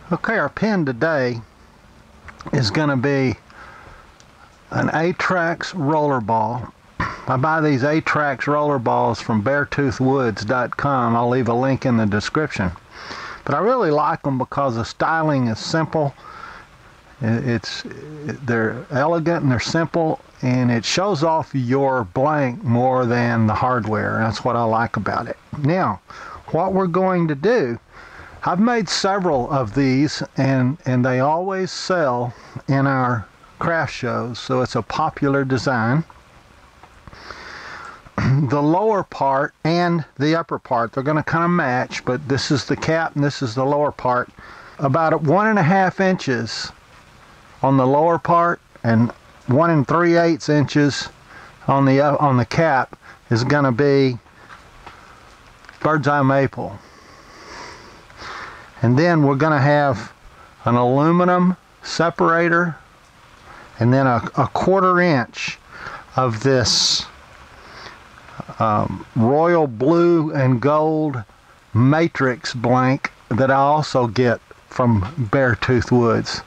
Okay, our pen today is going to be an Atrax Roller Ball. I buy these Atrax Roller Balls from Beartoothwoods.com. I'll leave a link in the description. But I really like them because the styling is simple. They're elegant and they're simple, and it shows off your blank more than the hardware. That's what I like about it. Now, what we're going to do, I've made several of these, and they always sell in our craft shows, so it's a popular design. The lower part and the upper part, they're going to kind of match, but this is the cap and this is the lower part. About 1.5 inches on the lower part and 1 3/8 inches on the cap is going to be bird's eye maple. And then we're going to have an aluminum separator, and then a 1/4 inch of this royal blue and gold matrix blank that I also get from Beartooth Woods.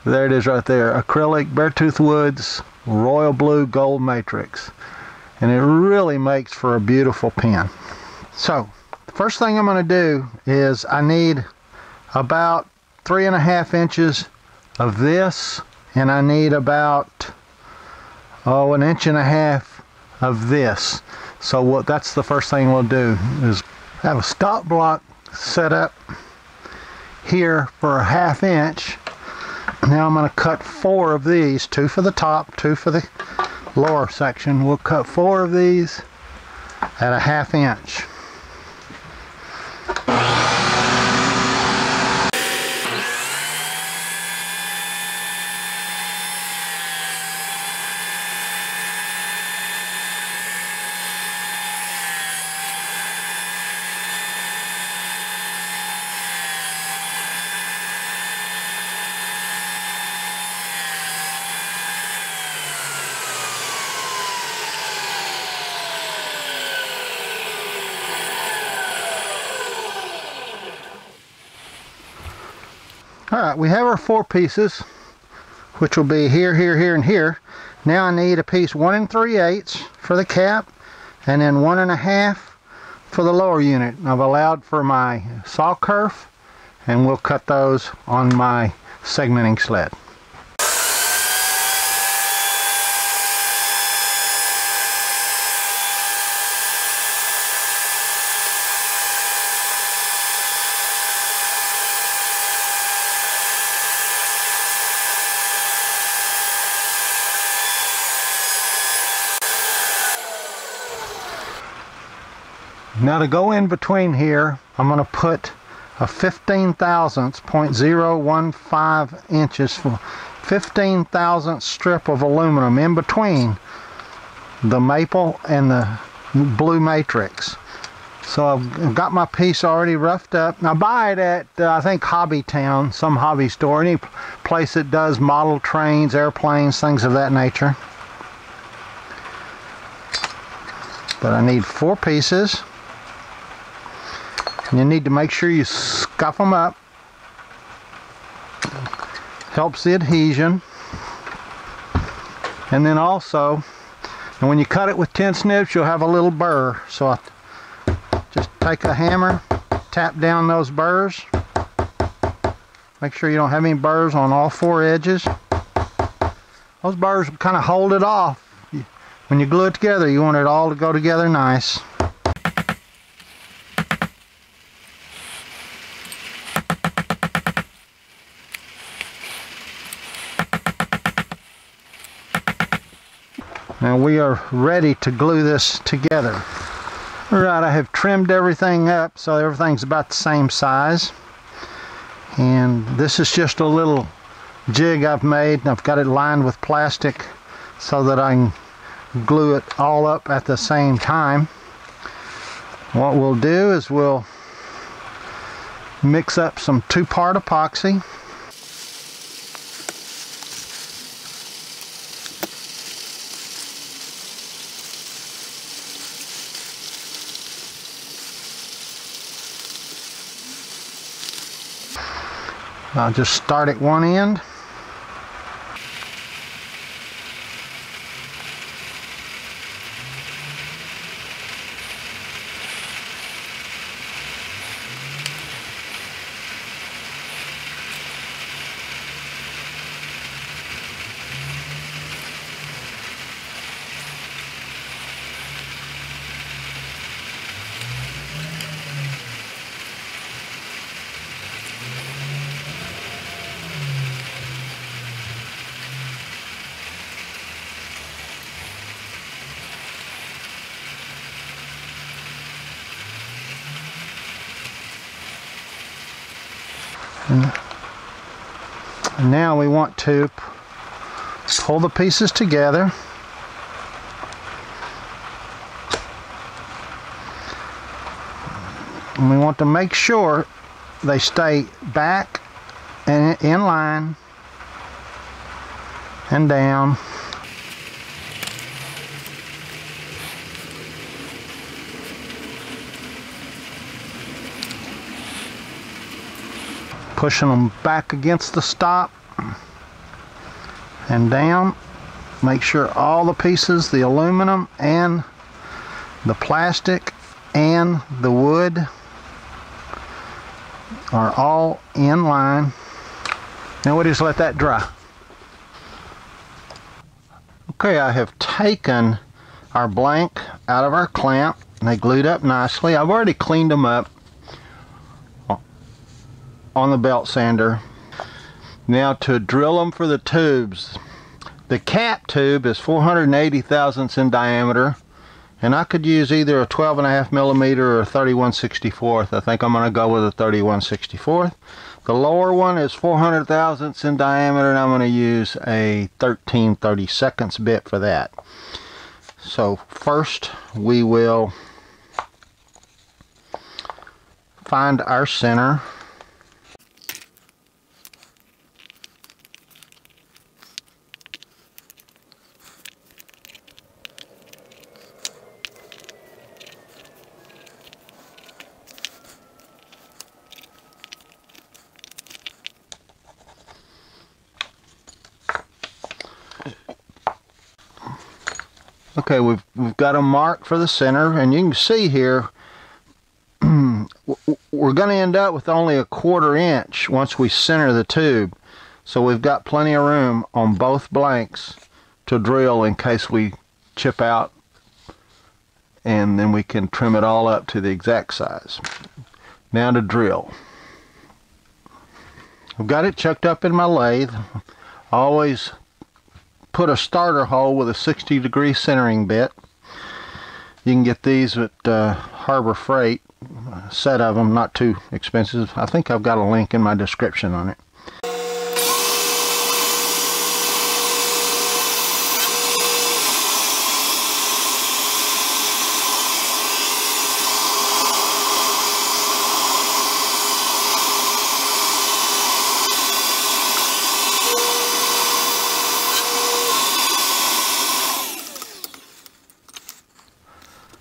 There it is right there, acrylic Beartooth Woods royal blue gold matrix, and it really makes for a beautiful pen. So the first thing I'm going to do is I need about 3.5 inches of this, and I need about 1.5 inches of this. So that's the first thing we'll do is have a stop block set up here for 1/2 inch. Now I'm going to cut 4 of these, 2 for the top, 2 for the lower section. We'll cut 4 of these at 1/2 inch. Alright, we have our 4 pieces, which will be here, here, here, and here. Now I need a piece 1 3/8 for the cap, and then 1 1/2 for the lower unit. I've allowed for my saw kerf, and we'll cut those on my segmenting sled. Now to go in between here, I'm going to put a 15 thousandths, 0.015 inches, 15 thousandths strip of aluminum in between the maple and the blue matrix. So I've got my piece already roughed up. Now buy it at, I think, Hobby Town, some hobby store, any place that does model trains, airplanes, things of that nature. But I need 4 pieces. You need to make sure you scuff them up. Helps the adhesion. And then also, and when you cut it with 10 snips, you'll have a little burr. So I just take a hammer, tap down those burrs. Make sure you don't have any burrs on all 4 edges. Those burrs kind of hold it off. When you glue it together, you want it all to go together nice. Now we are ready to glue this together. Alright, I have trimmed everything up so everything's about the same size. And this is just a little jig I've made, and I've got it lined with plastic so that I can glue it all up at the same time. What we'll do is we'll mix up some 2-part epoxy. I'll just start at one end. And now we want to pull the pieces together. And we want to make sure they stay back and in line and down. Pushing them back against the stop and down. Make sure all the pieces, the aluminum and the plastic and the wood, are all in line. Now we just let that dry. Okay, I have taken our blank out of our clamp and they glued up nicely. I've already cleaned them up on the belt sander. Now to drill them for the tubes. The cap tube is 480 thousandths in diameter, and I could use either a 12.5 millimeter or a 31/64. I think I'm going to go with a 31/64. The lower one is 400 thousandths in diameter, and I'm going to use a 13/32 bit for that. So first we will find our center. Okay, we've got a mark for the center, and you can see here we're going to end up with only a 1/4 inch once we center the tube. So we've got plenty of room on both blanks to drill in case we chip out, and then we can trim it all up to the exact size. Now to drill. I've got it chucked up in my lathe. I always put a starter hole with a 60-degree centering bit. You can get these at Harbor Freight, a set of them, not too expensive. I think I've got a link in my description on it.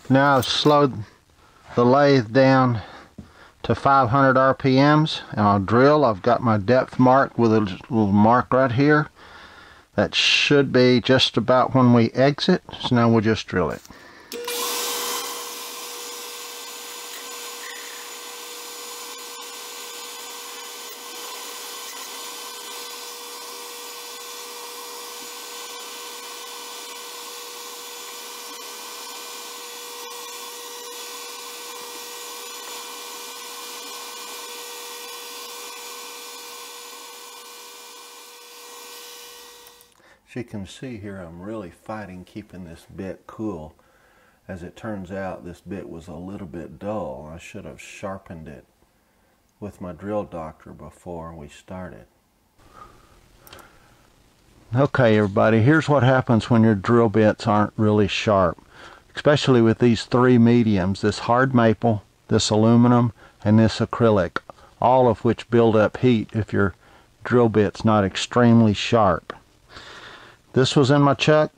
Now I've slowed the lathe down to 500 RPMs, and I'll drill. I've got my depth marked with a little mark right here. That should be just about when we exit, so now we'll just drill it. As you can see here, I'm really fighting keeping this bit cool. As it turns out, this bit was a little bit dull. I should have sharpened it with my drill doctor before we started. Okay everybody, here's what happens when your drill bits aren't really sharp, especially with these three mediums, this hard maple, this aluminum, and this acrylic, all of which build up heat if your drill bit's not extremely sharp. This was in my chuck,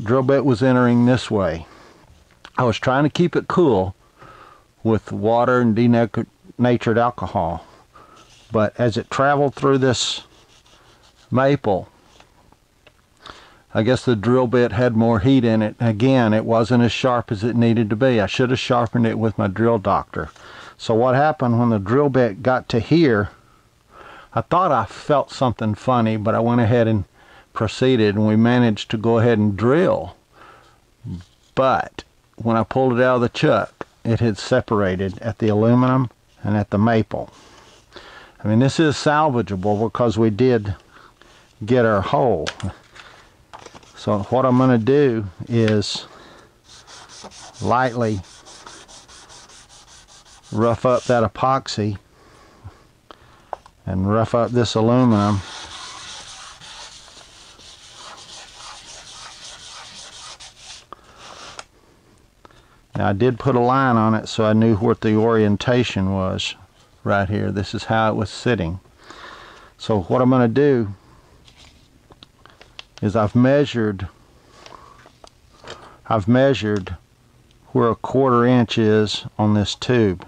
drill bit was entering this way. I was trying to keep it cool with water and denatured alcohol. but as it traveled through this maple, I guess the drill bit had more heat in it. Again, it wasn't as sharp as it needed to be. I should have sharpened it with my drill doctor. So what happened when the drill bit got to here, I thought I felt something funny, but I went ahead and proceeded, and we managed to go ahead and drill. But when I pulled it out of the chuck, it had separated at the aluminum and at the maple. I mean, this is salvageable because we did get our hole. So what I'm going to do is lightly rough up that epoxy and rough up this aluminum. Now I did put a line on it so I knew what the orientation was right here. This is how it was sitting. So what I'm going to do is I've measured where a 1/4 inch is on this tube.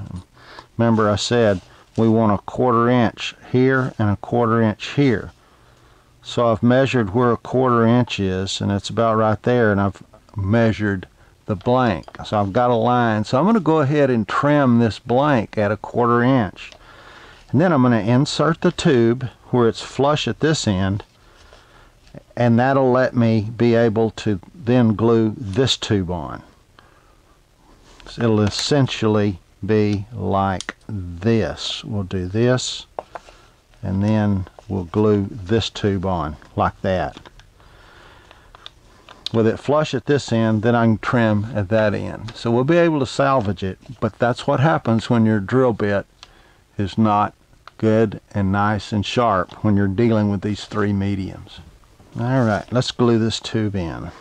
Remember I said we want a 1/4 inch here and a 1/4 inch here. So I've measured where a 1/4 inch is, and it's about right there, and I've measured the blank. So I've got a line. So I'm going to go ahead and trim this blank at a 1/4 inch. And then I'm going to insert the tube where it's flush at this end, and that'll let me be able to then glue this tube on. So it'll essentially be like this. We'll do this, and then we'll glue this tube on like that. With it flush at this end, then I can trim at that end. So we'll be able to salvage it, but that's what happens when your drill bit is not good and nice and sharp when you're dealing with these 3 mediums. Alright, let's glue this tube in.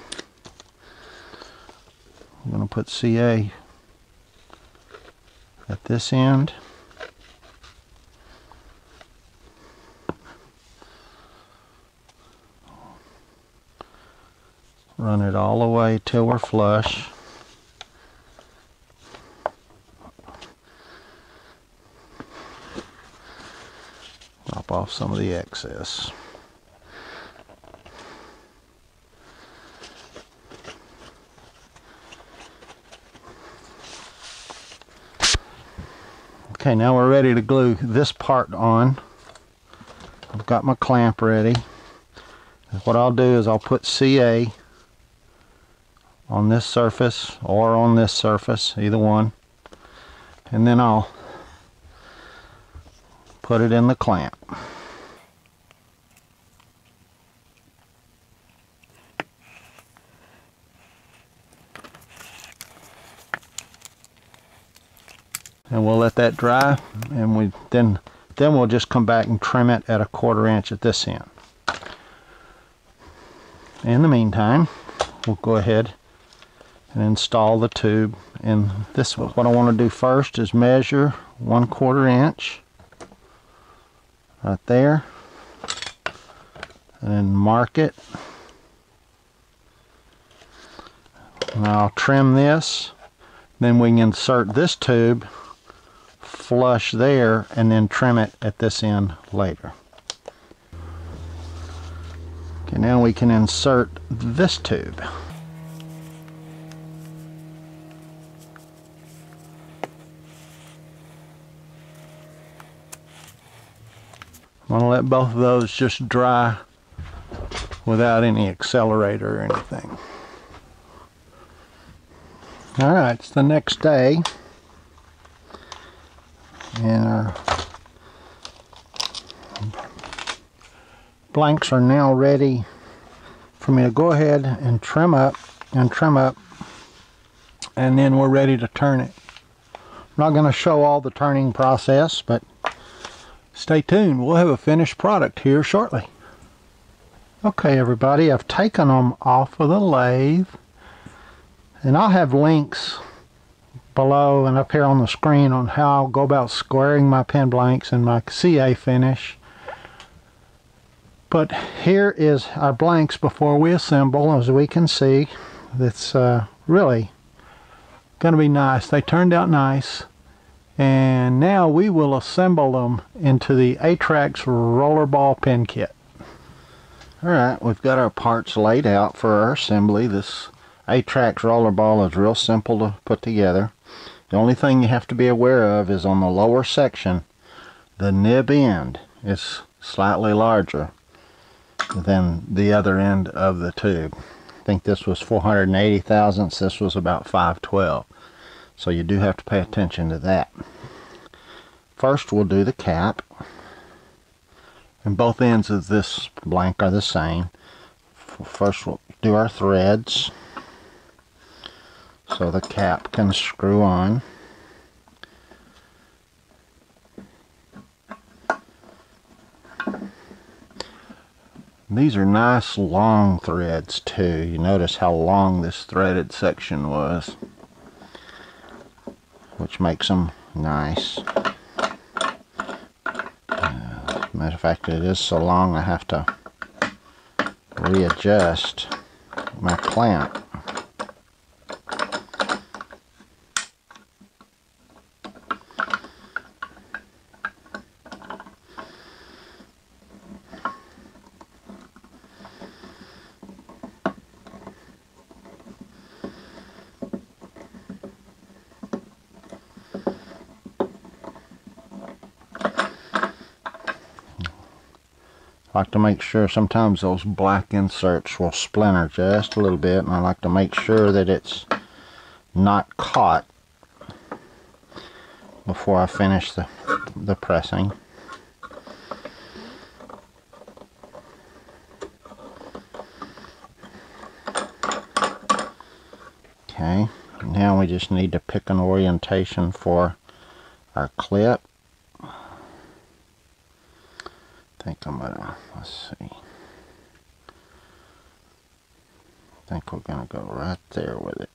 I'm going to put CA at this end. Run it all the way till we're flush. Drop off some of the excess. Okay, now we're ready to glue this part on. I've got my clamp ready. What I'll do is I'll put CA on this surface or on this surface, either one, and then I'll put it in the clamp. And we'll let that dry, and then we'll just come back and trim it at a 1/4 inch at this end. In the meantime, we'll go ahead and install the tube. And this, what I want to do first is measure 1/4 inch right there, and then mark it. And I'll trim this. Then we can insert this tube flush there and then trim it at this end later. Okay, now we can insert this tube. I'm going to let both of those just dry without any accelerator or anything. Alright, it's the next day, and our blanks are now ready for me to go ahead and trim up, and then we're ready to turn it. I'm not going to show all the turning process, but stay tuned. We'll have a finished product here shortly. Okay everybody, I've taken them off of the lathe, and I'll have links below and up here on the screen on how I'll go about squaring my pen blanks and my CA finish. But here is our blanks before we assemble. As we can see, it's really going to be nice. They turned out nice, And now we will assemble them into the Atrax Roller Ball pin kit. Alright, we've got our parts laid out for our assembly. This Atrax Roller Ball is real simple to put together. The only thing you have to be aware of is on the lower section, the nib end is slightly larger than the other end of the tube. I think this was 480 thousandths, this was about 512. So you do have to pay attention to that. First we'll do the cap. And both ends of this blank are the same. First we'll do our threads so the cap can screw on. These are nice long threads too. You notice how long this threaded section was, which makes them nice. Matter of fact, it is so long I have to readjust my clamp. I like to make sure sometimes those black inserts will splinter just a little bit, and I like to make sure that it's not caught before I finish the pressing. Okay, now we just need to pick an orientation for our clip. I think I'm gonna, let's see, I think we're gonna go right there with it.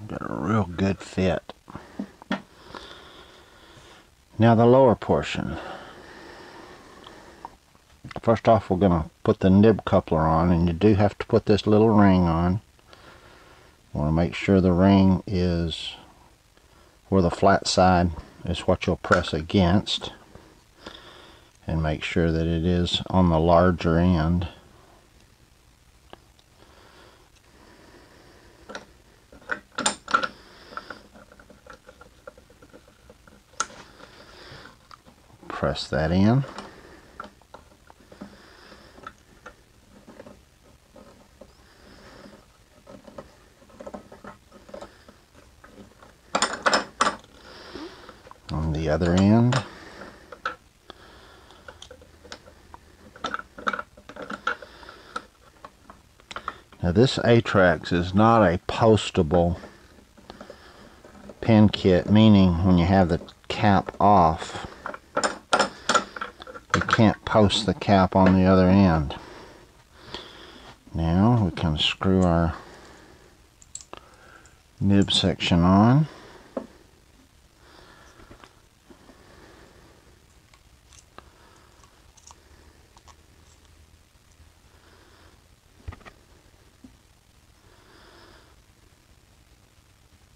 Got a real good fit. Now the lower portion. First off, we're going to put the nib coupler on, and you do have to put this little ring on. You want to make sure the ring is where the flat side is what you'll press against, and make sure that it is on the larger end. Press that in. On the other end. Now this Atrax is not a postable pin kit, meaning when you have the cap off, you can't post the cap on the other end. Now we can screw our nib section on.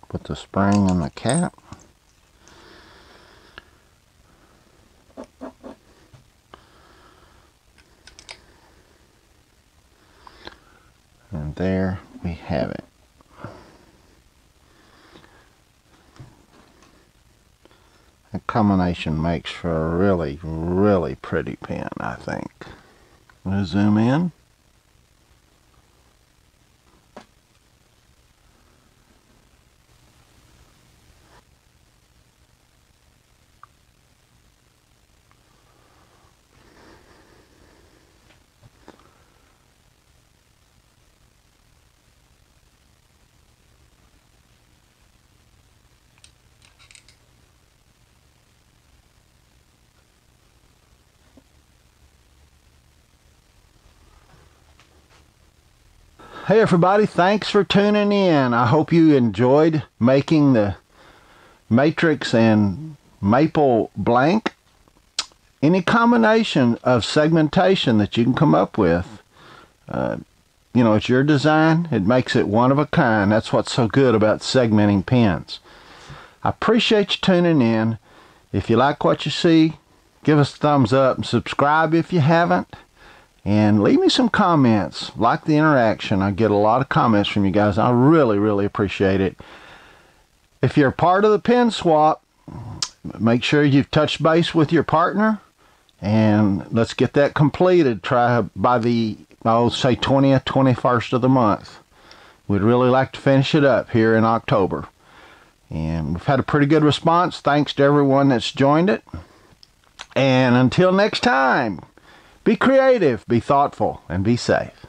Put the spring in the cap. And there we have it. That combination makes for a really, really pretty pen, I think. I'm going to zoom in. Hey everybody, thanks for tuning in. I hope you enjoyed making the matrix and maple blank. Any combination of segmentation that you can come up with, you know, it's your design. It makes it one of a kind. That's what's so good about segmenting pens. I appreciate you tuning in. If you like what you see, give us a thumbs up and subscribe if you haven't. And leave me some comments. Like the interaction. I get a lot of comments from you guys. I really, really appreciate it. If you're part of the pen swap, make sure you've touched base with your partner. And let's get that completed. Try by the, I'll say 20th, 21st of the month. We'd really like to finish it up here in October. And we've had a pretty good response. Thanks to everyone that's joined it. And until next time, be creative, be thoughtful, and be safe.